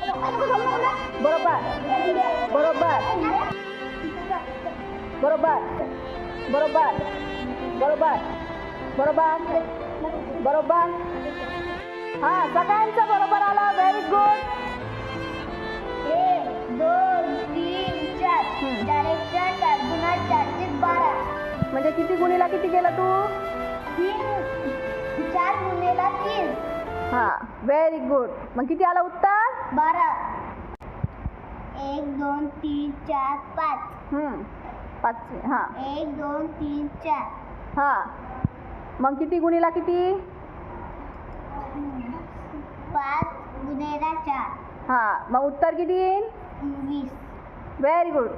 बरोबर बरोबर बरोबर बरोबर बरोबर बरोबर बरोबर. हा, सगळ्यांचं बरोबर आलं. Very good. 1 2 3 4 4 4 गुणा 4 चे 12. म्हणजे किती गुणीला किती केलं तू? 4 गुणेला 3. हा, व्हेरी गुड. मग किती आलं उत्तर? 12. 1 2 3 4 5. 5. हा 1 2 3 4. हा. मग किती गुणीला किती? 5 गुणेला 4. हा, मग उत्तर किती येईल? 20. Very good.